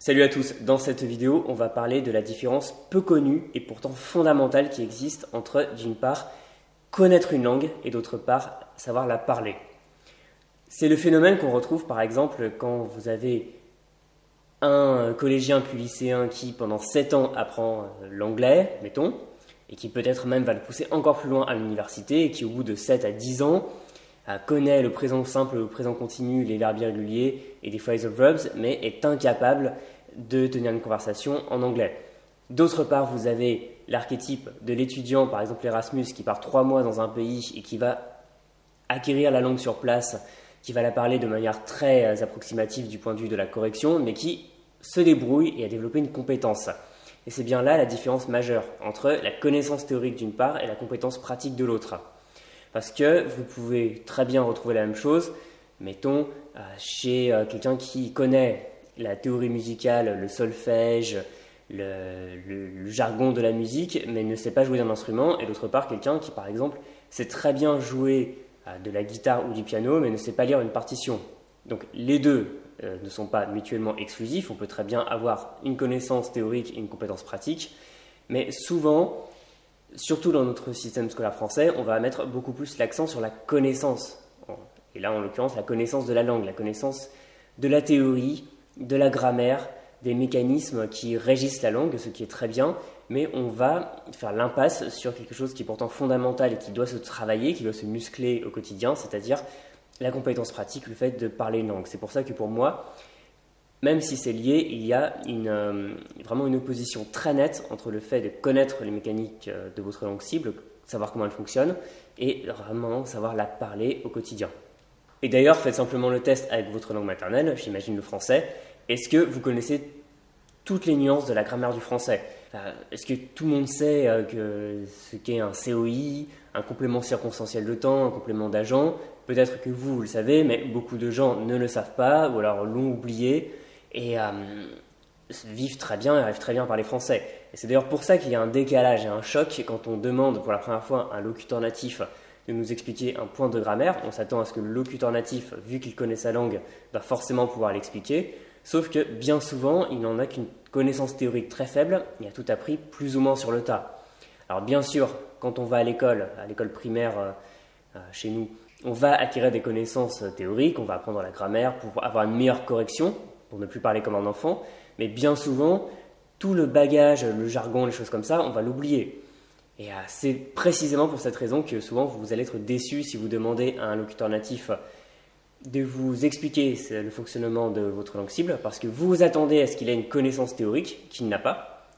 Salut à tous, dans cette vidéo on va parler de la différence peu connue et pourtant fondamentale qui existe entre d'une part connaître une langue et d'autre part savoir la parler. C'est le phénomène qu'on retrouve par exemple quand vous avez un collégien puis lycéen qui pendant 7 ans apprend l'anglais, mettons, et qui peut-être même va le pousser encore plus loin à l'université et qui au bout de 7 à 10 ans connaît le présent simple, le présent continu, les verbes irréguliers et des phrasal verbs, mais est incapable de tenir une conversation en anglais. D'autre part, vous avez l'archétype de l'étudiant, par exemple Erasmus, qui part 3 mois dans un pays et qui va acquérir la langue sur place, qui va la parler de manière très approximative du point de vue de la correction, mais qui se débrouille et a développé une compétence. Et c'est bien là la différence majeure entre la connaissance théorique d'une part et la compétence pratique de l'autre. Parce que vous pouvez très bien retrouver la même chose, mettons, chez quelqu'un qui connaît la théorie musicale, le solfège, le jargon de la musique, mais ne sait pas jouer d'un instrument, et d'autre part quelqu'un qui, par exemple, sait très bien jouer de la guitare ou du piano, mais ne sait pas lire une partition. Donc les deux ne sont pas mutuellement exclusifs, on peut très bien avoir une connaissance théorique et une compétence pratique, mais souvent, surtout dans notre système scolaire français, on va mettre beaucoup plus l'accent sur la connaissance. Et là, en l'occurrence, la connaissance de la langue, la connaissance de la théorie, de la grammaire, des mécanismes qui régissent la langue, ce qui est très bien, mais on va faire l'impasse sur quelque chose qui est pourtant fondamental et qui doit se travailler, qui doit se muscler au quotidien, c'est-à-dire la compétence pratique, le fait de parler une langue. C'est pour ça que pour moi, même si c'est lié, il y a vraiment une opposition très nette entre le fait de connaître les mécaniques de votre langue cible, savoir comment elle fonctionne, et vraiment savoir la parler au quotidien. Et d'ailleurs, faites simplement le test avec votre langue maternelle, j'imagine le français. Est-ce que vous connaissez toutes les nuances de la grammaire du français ? Est-ce que tout le monde sait ce qu'est un COI, un complément circonstanciel de temps, un complément d'agent ? Peut-être que vous le savez, mais beaucoup de gens ne le savent pas, ou alors l'ont oublié, et vivent très bien et arrivent très bien à parler français. Et c'est d'ailleurs pour ça qu'il y a un décalage et un choc quand on demande pour la première fois à un locuteur natif de nous expliquer un point de grammaire. On s'attend à ce que le locuteur natif, vu qu'il connaît sa langue, va forcément pouvoir l'expliquer. Sauf que bien souvent, il n'en a qu'une connaissance théorique très faible, il a tout appris plus ou moins sur le tas. Alors bien sûr, quand on va à l'école primaire chez nous, on va acquérir des connaissances théoriques, on va apprendre la grammaire pour avoir une meilleure correction, pour ne plus parler comme un enfant, mais bien souvent, tout le bagage, le jargon, les choses comme ça, on va l'oublier. Et c'est précisément pour cette raison que souvent vous allez être déçu si vous demandez à un locuteur natif de vous expliquer le fonctionnement de votre langue cible, parce que vous vous attendez à ce qu'il ait une connaissance théorique qu'il n'a pas,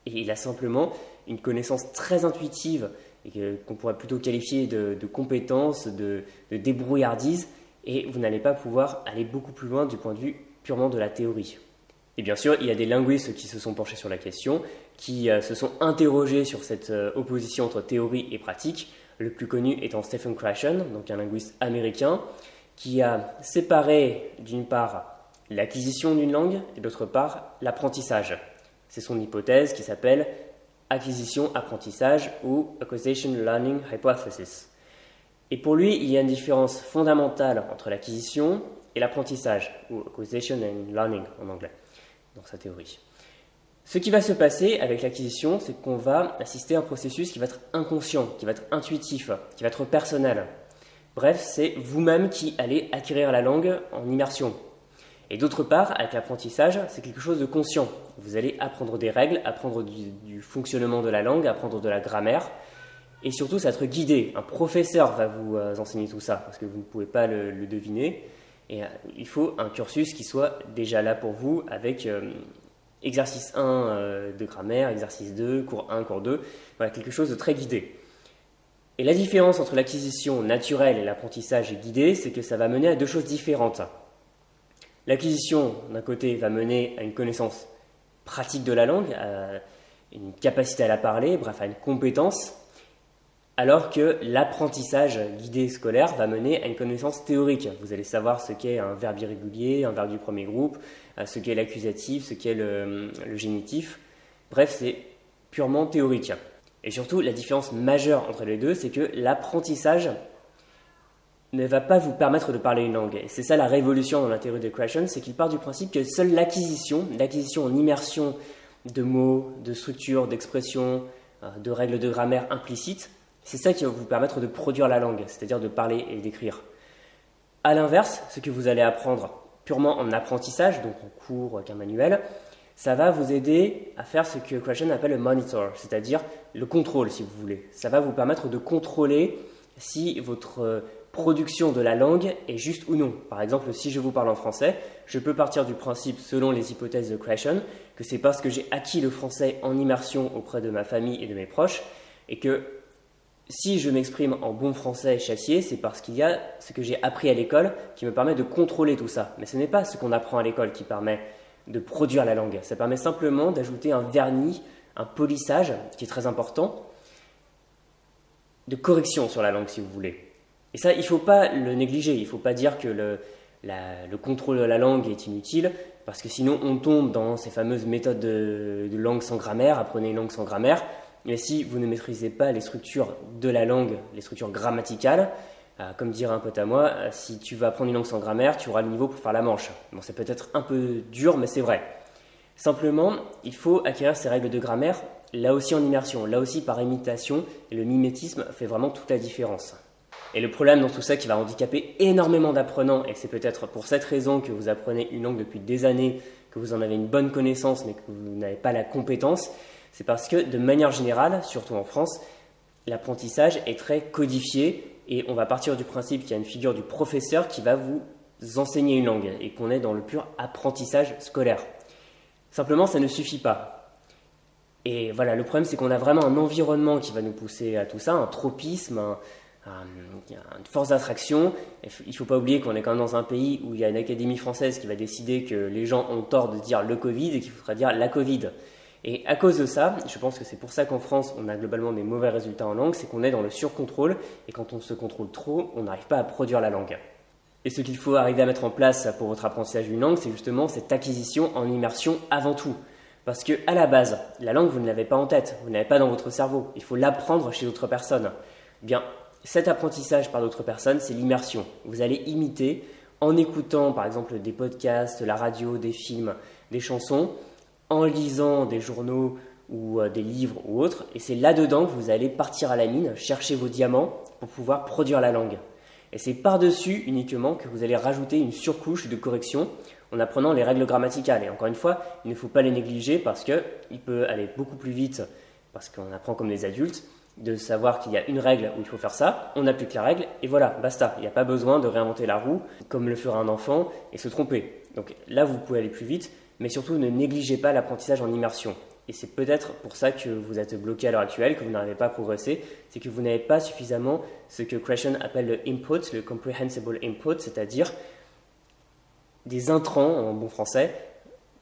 et il a simplement une connaissance très intuitive, et qu'on pourrait plutôt qualifier de compétence, de débrouillardise, et vous n'allez pas pouvoir aller beaucoup plus loin du point de vue purement de la théorie. Et bien sûr, il y a des linguistes qui se sont penchés sur la question, qui se sont interrogés sur cette opposition entre théorie et pratique, le plus connu étant Stephen Krashen, donc un linguiste américain, qui a séparé d'une part l'acquisition d'une langue et d'autre part l'apprentissage. C'est son hypothèse qui s'appelle acquisition-apprentissage ou Acquisition Learning Hypothesis. Et pour lui, il y a une différence fondamentale entre l'acquisition et l'apprentissage, ou Acquisition and Learning en anglais, dans sa théorie. Ce qui va se passer avec l'acquisition, c'est qu'on va assister à un processus qui va être inconscient, qui va être intuitif, qui va être personnel. Bref, c'est vous-même qui allez acquérir la langue en immersion. Et d'autre part, avec l'apprentissage, c'est quelque chose de conscient. Vous allez apprendre des règles, apprendre du fonctionnement de la langue, apprendre de la grammaire, et surtout, ça va être guidé. Un professeur va vous enseigner tout ça, parce que vous ne pouvez pas le deviner. Et il faut un cursus qui soit déjà là pour vous, avec exercice 1 de grammaire, exercice 2, cours 1, cours 2, voilà, quelque chose de très guidé. Et la différence entre l'acquisition naturelle et l'apprentissage guidé, c'est que ça va mener à deux choses différentes. L'acquisition, d'un côté, va mener à une connaissance pratique de la langue, à une capacité à la parler, bref, à une compétence, alors que l'apprentissage guidé scolaire va mener à une connaissance théorique. Vous allez savoir ce qu'est un verbe irrégulier, un verbe du premier groupe, ce qu'est l'accusatif, ce qu'est le génitif. Bref, c'est purement théorique. Et surtout, la différence majeure entre les deux, c'est que l'apprentissage ne va pas vous permettre de parler une langue. Et c'est ça la révolution dans la théorie de Krashen, c'est qu'il part du principe que seule l'acquisition en immersion de mots, de structures, d'expressions, de règles de grammaire implicites, c'est ça qui va vous permettre de produire la langue, c'est-à-dire de parler et d'écrire. A l'inverse, ce que vous allez apprendre purement en apprentissage, donc en cours, avec un manuel, ça va vous aider à faire ce que Krashen appelle le monitor, c'est-à-dire le contrôle, si vous voulez. Ça va vous permettre de contrôler si votre production de la langue est juste ou non. Par exemple, si je vous parle en français, je peux partir du principe, selon les hypothèses de Krashen, que c'est parce que j'ai acquis le français en immersion auprès de ma famille et de mes proches, et que si je m'exprime en bon français châtié, c'est parce qu'il y a ce que j'ai appris à l'école qui me permet de contrôler tout ça. Mais ce n'est pas ce qu'on apprend à l'école qui permet de produire la langue. Ça permet simplement d'ajouter un vernis, un polissage, qui est très important, de correction sur la langue, si vous voulez. Et ça, il ne faut pas le négliger. Il ne faut pas dire que le contrôle de la langue est inutile, parce que sinon on tombe dans ces fameuses méthodes de langue sans grammaire, apprenez une langue sans grammaire. Mais si vous ne maîtrisez pas les structures de la langue, les structures grammaticales, comme dirait un pote à moi, si tu veux apprendre une langue sans grammaire, tu auras le niveau pour faire la manche. Bon, c'est peut-être un peu dur, mais c'est vrai. Simplement, il faut acquérir ces règles de grammaire, là aussi en immersion, là aussi par imitation, et le mimétisme fait vraiment toute la différence. Et le problème dans tout ça qui va handicaper énormément d'apprenants, et c'est peut-être pour cette raison que vous apprenez une langue depuis des années, que vous en avez une bonne connaissance, mais que vous n'avez pas la compétence, c'est parce que de manière générale, surtout en France, l'apprentissage est très codifié et on va partir du principe qu'il y a une figure du professeur qui va vous enseigner une langue et qu'on est dans le pur apprentissage scolaire. Simplement, ça ne suffit pas. Et voilà, le problème, c'est qu'on a vraiment un environnement qui va nous pousser à tout ça, un tropisme, une force d'attraction. Il ne faut pas oublier qu'on est quand même dans un pays où il y a une académie française qui va décider que les gens ont tort de dire le Covid et qu'il faudra dire la Covid. Et à cause de ça, je pense que c'est pour ça qu'en France, on a globalement des mauvais résultats en langue, c'est qu'on est dans le surcontrôle, et quand on se contrôle trop, on n'arrive pas à produire la langue. Et ce qu'il faut arriver à mettre en place pour votre apprentissage d'une langue, c'est justement cette acquisition en immersion avant tout. Parce que à la base, la langue, vous ne l'avez pas en tête, vous ne l'avez pas dans votre cerveau, il faut l'apprendre chez d'autres personnes. Bien, cet apprentissage par d'autres personnes, c'est l'immersion. Vous allez imiter en écoutant par exemple des podcasts, la radio, des films, des chansons, en lisant des journaux ou des livres ou autres, et c'est là-dedans que vous allez partir à la mine, chercher vos diamants pour pouvoir produire la langue. Et c'est par-dessus uniquement que vous allez rajouter une surcouche de correction en apprenant les règles grammaticales. Et encore une fois, il ne faut pas les négliger parce qu'il peut aller beaucoup plus vite, parce qu'on apprend comme les adultes, de savoir qu'il y a une règle où il faut faire ça, on applique la règle et voilà, basta. Il n'y a pas besoin de réinventer la roue comme le fera un enfant et se tromper. Donc là, vous pouvez aller plus vite, mais surtout ne négligez pas l'apprentissage en immersion. Et c'est peut-être pour ça que vous êtes bloqué à l'heure actuelle, que vous n'arrivez pas à progresser, c'est que vous n'avez pas suffisamment ce que Krashen appelle le input, le comprehensible input, c'est-à-dire des intrants en bon français,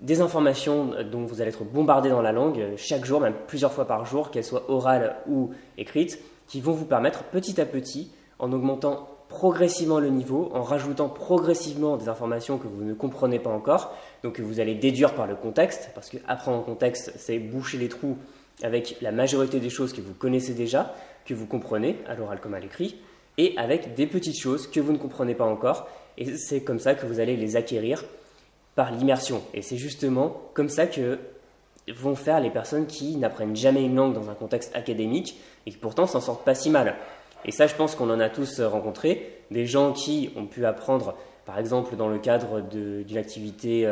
des informations dont vous allez être bombardé dans la langue chaque jour, même plusieurs fois par jour, qu'elles soient orales ou écrites, qui vont vous permettre petit à petit, en augmentant progressivement le niveau, en rajoutant progressivement des informations que vous ne comprenez pas encore, donc que vous allez déduire par le contexte, parce que apprendre en contexte, c'est boucher les trous avec la majorité des choses que vous connaissez déjà, que vous comprenez, à l'oral comme à l'écrit, et avec des petites choses que vous ne comprenez pas encore, et c'est comme ça que vous allez les acquérir par l'immersion. Et c'est justement comme ça que vont faire les personnes qui n'apprennent jamais une langue dans un contexte académique et qui pourtant s'en sortent pas si mal. Et ça, je pense qu'on en a tous rencontré, des gens qui ont pu apprendre, par exemple, dans le cadre d'une activité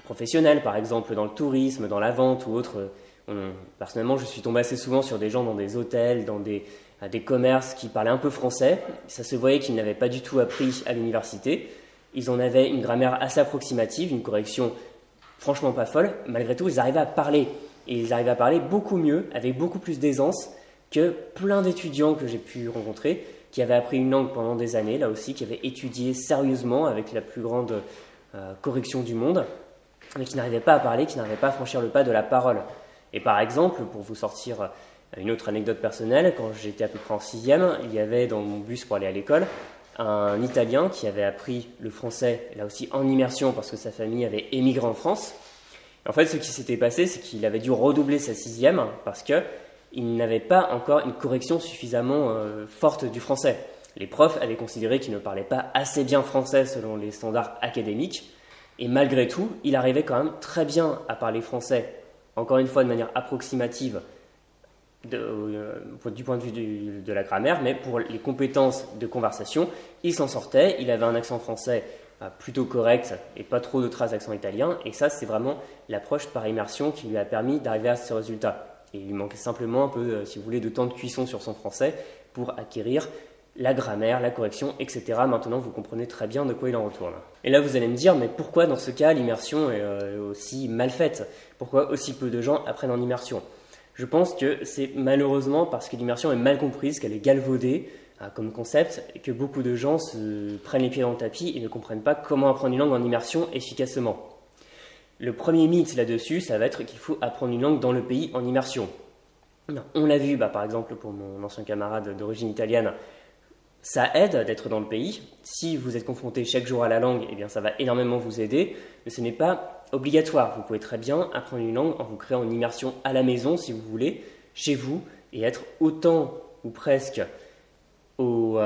professionnelle, par exemple dans le tourisme, dans la vente ou autre. Personnellement, je suis tombé assez souvent sur des gens dans des hôtels, dans des commerces qui parlaient un peu français. Ça se voyait qu'ils n'avaient pas du tout appris à l'université. Ils en avaient une grammaire assez approximative, une correction franchement pas folle. Malgré tout, ils arrivaient à parler. Et ils arrivaient à parler beaucoup mieux, avec beaucoup plus d'aisance que plein d'étudiants que j'ai pu rencontrer, qui avaient appris une langue pendant des années, là aussi, qui avaient étudié sérieusement avec la plus grande correction du monde, mais qui n'arrivaient pas à parler, qui n'arrivaient pas à franchir le pas de la parole. Et par exemple, pour vous sortir une autre anecdote personnelle, quand j'étais à peu près en 6e, il y avait dans mon bus pour aller à l'école un Italien qui avait appris le français, là aussi en immersion, parce que sa famille avait émigré en France. Et en fait, ce qui s'était passé, c'est qu'il avait dû redoubler sa 6e parce qu'il n'avait pas encore une correction suffisamment forte du français. Les profs avaient considéré qu'il ne parlait pas assez bien français selon les standards académiques, et malgré tout, il arrivait quand même très bien à parler français, encore une fois de manière approximative du point de vue de la grammaire, mais pour les compétences de conversation, il s'en sortait, il avait un accent français plutôt correct et pas trop de traces d'accent italien, et ça c'est vraiment l'approche par immersion qui lui a permis d'arriver à ce résultat. Et il lui manquait simplement un peu, si vous voulez, de temps de cuisson sur son français pour acquérir la grammaire, la correction, etc. Maintenant, vous comprenez très bien de quoi il en retourne. Et là, vous allez me dire, mais pourquoi dans ce cas l'immersion est aussi mal faite? Pourquoi aussi peu de gens apprennent en immersion? Je pense que c'est malheureusement parce que l'immersion est mal comprise, qu'elle est galvaudée comme concept, et que beaucoup de gens se prennent les pieds dans le tapis et ne comprennent pas comment apprendre une langue en immersion efficacement. Le premier mythe là-dessus, ça va être qu'il faut apprendre une langue dans le pays en immersion. Non, on l'a vu, par exemple, pour mon ancien camarade d'origine italienne, ça aide d'être dans le pays. Si vous êtes confronté chaque jour à la langue, eh bien ça va énormément vous aider, mais ce n'est pas obligatoire. Vous pouvez très bien apprendre une langue en vous créant une immersion à la maison, si vous voulez, chez vous, et être autant ou presque au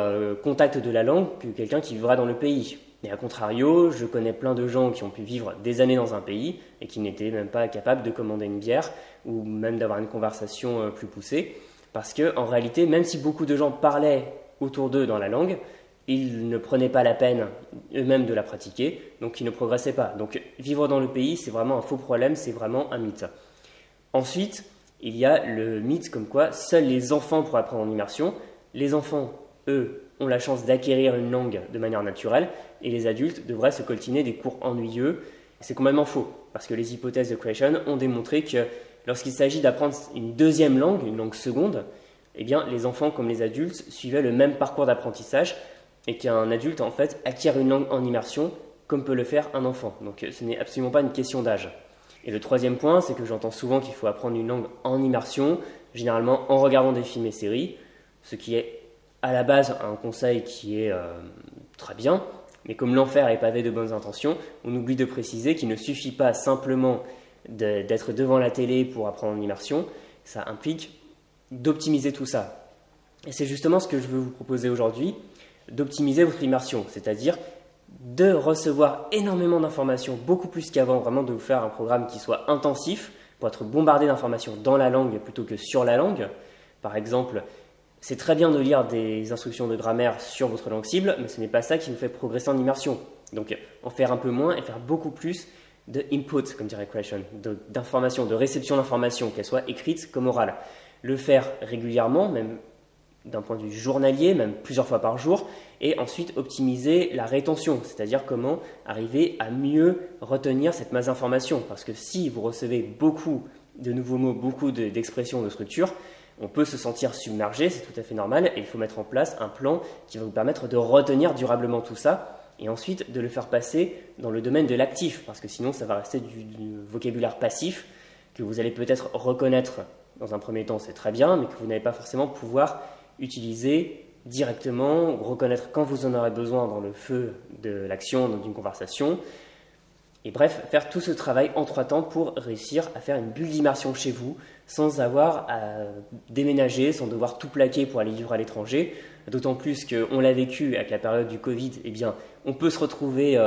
contact de la langue que quelqu'un qui vivra dans le pays. Et à contrario, je connais plein de gens qui ont pu vivre des années dans un pays et qui n'étaient même pas capables de commander une bière ou même d'avoir une conversation plus poussée, parce qu'en réalité, même si beaucoup de gens parlaient autour d'eux dans la langue, ils ne prenaient pas la peine eux-mêmes de la pratiquer, donc ils ne progressaient pas. Donc vivre dans le pays, c'est vraiment un faux problème, c'est vraiment un mythe. Ensuite, il y a le mythe comme quoi seuls les enfants pourraient apprendre en immersion. Les enfants, eux, ont la chance d'acquérir une langue de manière naturelle, et les adultes devraient se coltiner des cours ennuyeux. C'est complètement faux, parce que les hypothèses de Creation ont démontré que lorsqu'il s'agit d'apprendre une deuxième langue, une langue seconde, eh bien, les enfants comme les adultes suivaient le même parcours d'apprentissage, et qu'un adulte, en fait, acquiert une langue en immersion, comme peut le faire un enfant. Donc ce n'est absolument pas une question d'âge. Et le troisième point, c'est que j'entends souvent qu'il faut apprendre une langue en immersion, généralement en regardant des films et séries, ce qui est à la base un conseil qui est très bien, mais comme l'enfer est pavé de bonnes intentions, on oublie de préciser qu'il ne suffit pas simplement d'être devant la télé pour apprendre en immersion, ça implique d'optimiser tout ça. Et c'est justement ce que je veux vous proposer aujourd'hui, d'optimiser votre immersion, c'est-à-dire de recevoir énormément d'informations, beaucoup plus qu'avant, vraiment de vous faire un programme qui soit intensif, pour être bombardé d'informations dans la langue plutôt que sur la langue. Par exemple, c'est très bien de lire des instructions de grammaire sur votre langue cible, mais ce n'est pas ça qui vous fait progresser en immersion. Donc en faire un peu moins et faire beaucoup plus de input, comme dirait Creation, d'informations, de réception d'informations, qu'elles soient écrites comme orales. Le faire régulièrement, même d'un point de vue journalier, même plusieurs fois par jour, et ensuite optimiser la rétention, c'est-à-dire comment arriver à mieux retenir cette masse d'informations. Parce que si vous recevez beaucoup de nouveaux mots, beaucoup d'expressions, de structures, on peut se sentir submergé, c'est tout à fait normal, et il faut mettre en place un plan qui va vous permettre de retenir durablement tout ça, et ensuite de le faire passer dans le domaine de l'actif, parce que sinon ça va rester du vocabulaire passif, que vous allez peut-être reconnaître dans un premier temps, c'est très bien, mais que vous n'allez pas forcément pouvoir utiliser directement, reconnaître quand vous en aurez besoin dans le feu de l'action, dans une conversation. Et bref, faire tout ce travail en 3 temps pour réussir à faire une bulle d'immersion chez vous, sans avoir à déménager, sans devoir tout plaquer pour aller vivre à l'étranger. D'autant plus qu'on l'a vécu avec la période du Covid, eh bien, on peut se retrouver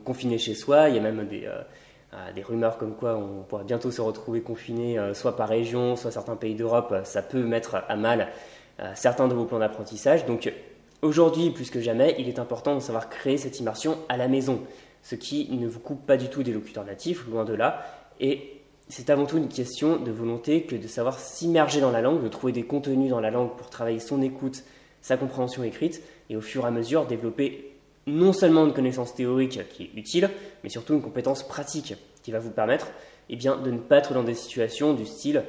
confiné chez soi. Il y a même des rumeurs comme quoi on pourra bientôt se retrouver confiné, soit par région, soit certains pays d'Europe. Ça peut mettre à mal certains de vos plans d'apprentissage. Donc aujourd'hui, plus que jamais, il est important de savoir créer cette immersion à la maison, ce qui ne vous coupe pas du tout des locuteurs natifs, loin de là. Et c'est avant tout une question de volonté que de savoir s'immerger dans la langue, de trouver des contenus dans la langue pour travailler son écoute, sa compréhension écrite, et au fur et à mesure développer non seulement une connaissance théorique qui est utile, mais surtout une compétence pratique qui va vous permettre de ne pas être dans des situations du style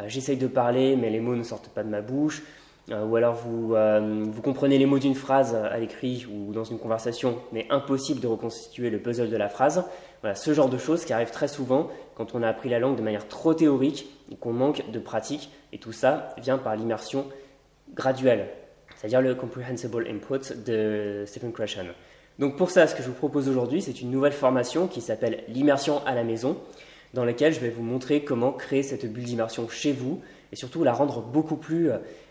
j'essaye de parler mais les mots ne sortent pas de ma bouche, ou alors vous comprenez les mots d'une phrase à l'écrit ou dans une conversation, mais impossible de reconstituer le puzzle de la phrase. Voilà, ce genre de choses qui arrivent très souvent quand on a appris la langue de manière trop théorique et qu'on manque de pratique, et tout ça vient par l'immersion graduelle, c'est-à-dire le Comprehensible Input de Stephen Krashen. Donc pour ça, ce que je vous propose aujourd'hui, c'est une nouvelle formation qui s'appelle l'immersion à la maison, dans laquelle je vais vous montrer comment créer cette bulle d'immersion chez vous, et surtout la rendre beaucoup plus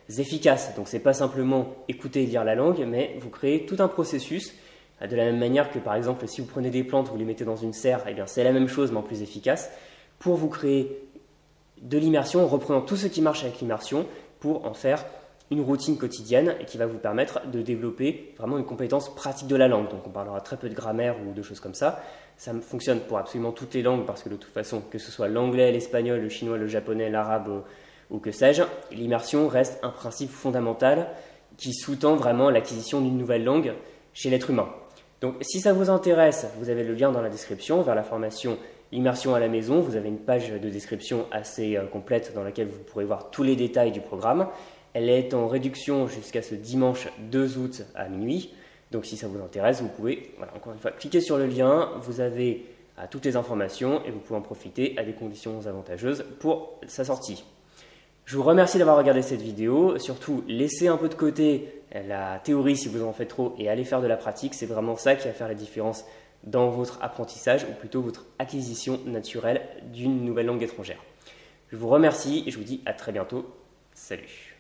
efficaces. Donc c'est pas simplement écouter et lire la langue, mais vous créez tout un processus, de la même manière que par exemple si vous prenez des plantes, vous les mettez dans une serre, eh bien c'est la même chose mais en plus efficace, pour vous créer de l'immersion en reprenant tout ce qui marche avec l'immersion pour en faire une routine quotidienne et qui va vous permettre de développer vraiment une compétence pratique de la langue. Donc on parlera très peu de grammaire ou de choses comme ça. Ça fonctionne pour absolument toutes les langues parce que de toute façon, que ce soit l'anglais, l'espagnol, le chinois, le japonais, l'arabe ou que sais-je, l'immersion reste un principe fondamental qui sous-tend vraiment l'acquisition d'une nouvelle langue chez l'être humain. Donc si ça vous intéresse, vous avez le lien dans la description vers la formation Immersion à la maison. Vous avez une page de description assez complète dans laquelle vous pourrez voir tous les détails du programme. Elle est en réduction jusqu'à ce dimanche 2 août à minuit. Donc si ça vous intéresse, vous pouvez, encore une fois, cliquer sur le lien. Vous avez toutes les informations et vous pouvez en profiter à des conditions avantageuses pour sa sortie. Je vous remercie d'avoir regardé cette vidéo. Surtout, laissez un peu de côté la théorie si vous en faites trop et allez faire de la pratique. C'est vraiment ça qui va faire la différence dans votre apprentissage ou plutôt votre acquisition naturelle d'une nouvelle langue étrangère. Je vous remercie et je vous dis à très bientôt. Salut!